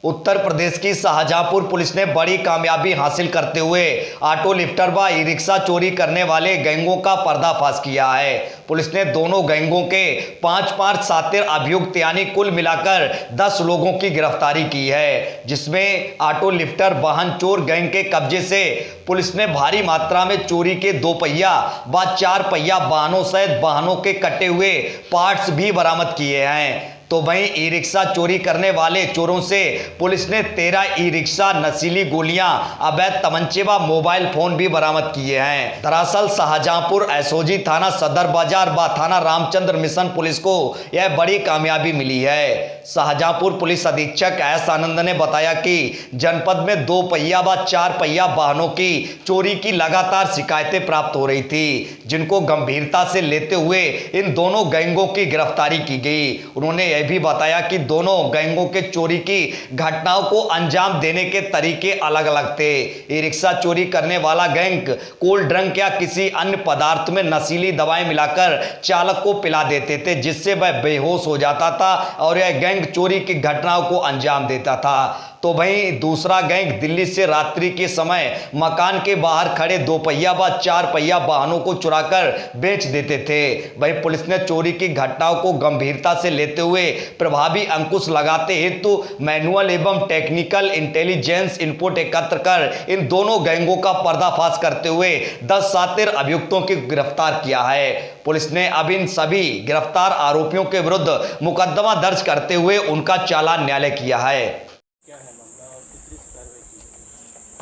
उत्तर प्रदेश की शाहजहांपुर पुलिस ने बड़ी कामयाबी हासिल करते हुए ऑटो लिफ्टर व ई रिक्शा चोरी करने वाले गैंगों का पर्दाफाश किया है। पुलिस ने दोनों गैंगों के 5 शातिर अभियुक्त यानी कुल मिलाकर 10 लोगों की गिरफ्तारी की है, जिसमें ऑटो लिफ्टर वाहन चोर गैंग के कब्जे से पुलिस ने भारी मात्रा में चोरी के 2 पहिया व 4 पहिया वाहनों सहित वाहनों के कटे हुए पार्ट्स भी बरामद किए हैं। तो वहीं ई रिक्शा चोरी करने वाले चोरों से पुलिस ने 13 ई रिक्शा, नशीली गोलियां, अवैध तमंचे व मोबाइल फोन भी बरामद किए हैं। दरअसल शाहजहांपुर एसओजी थाना सदर बाजार व थाना रामचंद्र मिशन पुलिस को यह बड़ी कामयाबी मिली है। शाहजहांपुर पुलिस अधीक्षक एस आनंद ने बताया कि जनपद में 2 पहिया व 4 पहिया वाहनों की चोरी की लगातार शिकायतें प्राप्त हो रही थी, जिनको गंभीरता से लेते हुए इन दोनों गैंगों की गिरफ्तारी की गई। उन्होंने यह भी बताया कि दोनों गैंगों के चोरी की घटनाओं को अंजाम देने के तरीके अलग अलग थे। ई रिक्शा चोरी करने वाला गैंग कोल्ड ड्रिंक या किसी अन्य पदार्थ में नशीली दवाएं मिलाकर चालक को पिला देते थे, जिससे वह बेहोश हो जाता था और यह गैंग चोरी की घटनाओं को अंजाम देता था। तो वहीं दूसरा गैंग दिल्ली से रात्रि के समय मकान के बाहर खड़े 2 पहिया व 4 पहिया वाहनों को चुराकर बेच देते थे। वहीं पुलिस ने चोरी की घटनाओं को गंभीरता से लेते हुए प्रभावी अंकुश लगाते हेतु मैनुअल एवं टेक्निकल इंटेलिजेंस इनपुट एकत्र कर इन दोनों गैंगों का पर्दाफाश करते हुए 10 शातिर अभियुक्तों को गिरफ्तार किया है। पुलिस ने अब इन सभी गिरफ्तार आरोपियों के विरुद्ध मुकदमा दर्ज करते हुए उनका चालान न्यायालय किया है।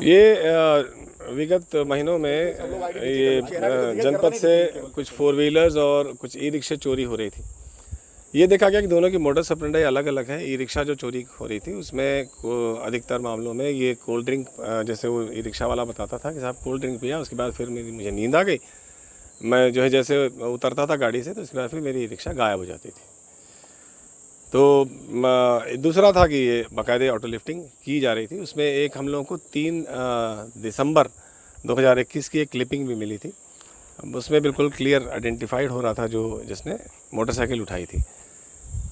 ये विगत महीनों में ये जनपद से कुछ 4 व्हीलर्स और कुछ ई रिक्शा चोरी हो रही थी। ये देखा गया कि दोनों की मोडस ऑपरेंडी अलग अलग है। ई रिक्शा जो चोरी हो रही थी उसमें अधिकतर मामलों में ये कोल्ड ड्रिंक, जैसे वो ई रिक्शा वाला बताता था कि साहब कोल्ड ड्रिंक पिया, उसके बाद फिर मुझे नींद आ गई, मैं जो है जैसे उतरता था गाड़ी से तो उसके बाद फिर मेरी ई रिक्शा गायब हो जाती थी। तो दूसरा था कि ये बाकायदे ऑटो लिफ्टिंग की जा रही थी। उसमें एक हम लोगों को 3 दिसंबर 2021 की एक क्लिपिंग भी मिली थी। उसमें बिल्कुल क्लियर आइडेंटिफाइड हो रहा था जिसने मोटरसाइकिल उठाई थी।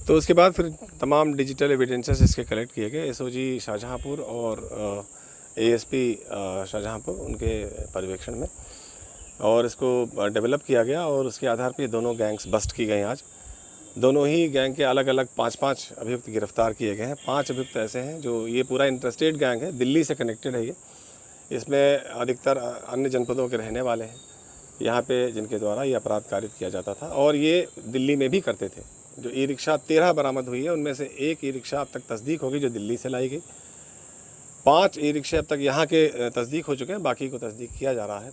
तो उसके बाद फिर तमाम डिजिटल एविडेंसेस इसके कलेक्ट किए गए एसओजी शाहजहांपुर और एएसपी शाहजहांपुर उनके पर्यवेक्षण में, और इसको डेवलप किया गया और उसके आधार पर दोनों गैंग्स बस्ट की गई। आज दोनों ही गैंग के अलग अलग 5 अभियुक्त गिरफ्तार किए गए हैं। 5 अभियुक्त ऐसे हैं जो, ये पूरा इंटरस्टेट गैंग है, दिल्ली से कनेक्टेड है ये। इसमें अधिकतर अन्य जनपदों के रहने वाले हैं यहाँ पे, जिनके द्वारा ये अपराध कारित किया जाता था और ये दिल्ली में भी करते थे। जो ई रिक्शा 13 बरामद हुई है, उनमें से 1 ई रिक्शा अब तक तस्दीक होगी जो दिल्ली से लाई गई। 5 ई रिक्शे अब तक यहाँ के तस्दीक हो चुके हैं, बाकी को तस्दीक किया जा रहा है।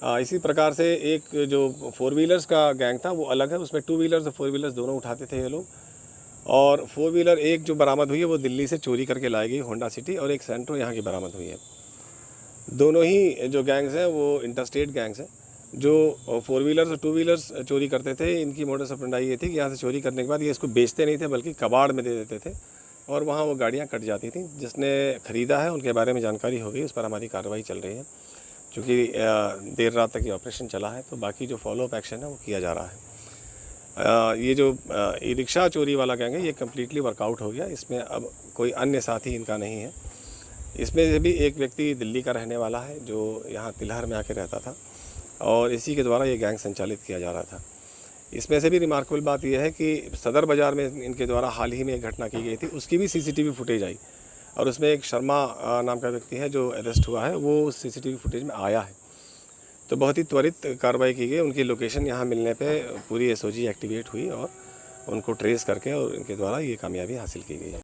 इसी प्रकार से एक जो 4 व्हीलर्स का गैंग था वो अलग है, उसमें 2 व्हीलर्स और 4 व्हीलर्स दोनों उठाते थे ये लोग। और 4 व्हीलर एक जो बरामद हुई है वो दिल्ली से चोरी करके लाई गई, होंडा सिटी, और एक सेंट्रो यहाँ की बरामद हुई है। दोनों ही जो गैंग्स हैं वो इंटरस्टेट गैंग्स हैं। जो 4 व्हीलर्स और 2 व्हीलर्स चोरी करते थे, इनकी मोडस ऑपरेंडी ये थी कि यहाँ से चोरी करने के बाद ये इसको बेचते नहीं थे बल्कि कबाड़ में दे देते थे और वहाँ वो गाड़ियाँ कट जाती थी। जिसने ख़रीदा है उनके बारे में जानकारी हो गई, उस पर हमारी कार्रवाई चल रही है। क्योंकि देर रात तक ये ऑपरेशन चला है तो बाकी जो फॉलोअप एक्शन है वो किया जा रहा है। ये जो ई रिक्शा चोरी वाला गैंग है ये कम्प्लीटली वर्कआउट हो गया। इसमें अब कोई अन्य साथी इनका नहीं है। इसमें से भी एक व्यक्ति दिल्ली का रहने वाला है जो यहाँ तिलहर में आके रहता था और इसी के द्वारा ये गैंग संचालित किया जा रहा था। इसमें से भी रिमार्केबल बात यह है कि सदर बाज़ार में इनके द्वारा हाल ही में एक घटना की गई थी, उसकी भी सीसीटीवी फुटेज आई और उसमें एक शर्मा नाम का व्यक्ति है जो अरेस्ट हुआ है, वो सीसीटीवी फुटेज में आया है। तो बहुत ही त्वरित कार्रवाई की गई। उनकी लोकेशन यहाँ मिलने पे पूरी एसओजी एक्टिवेट हुई और उनको ट्रेस करके और इनके द्वारा ये कामयाबी हासिल की गई है।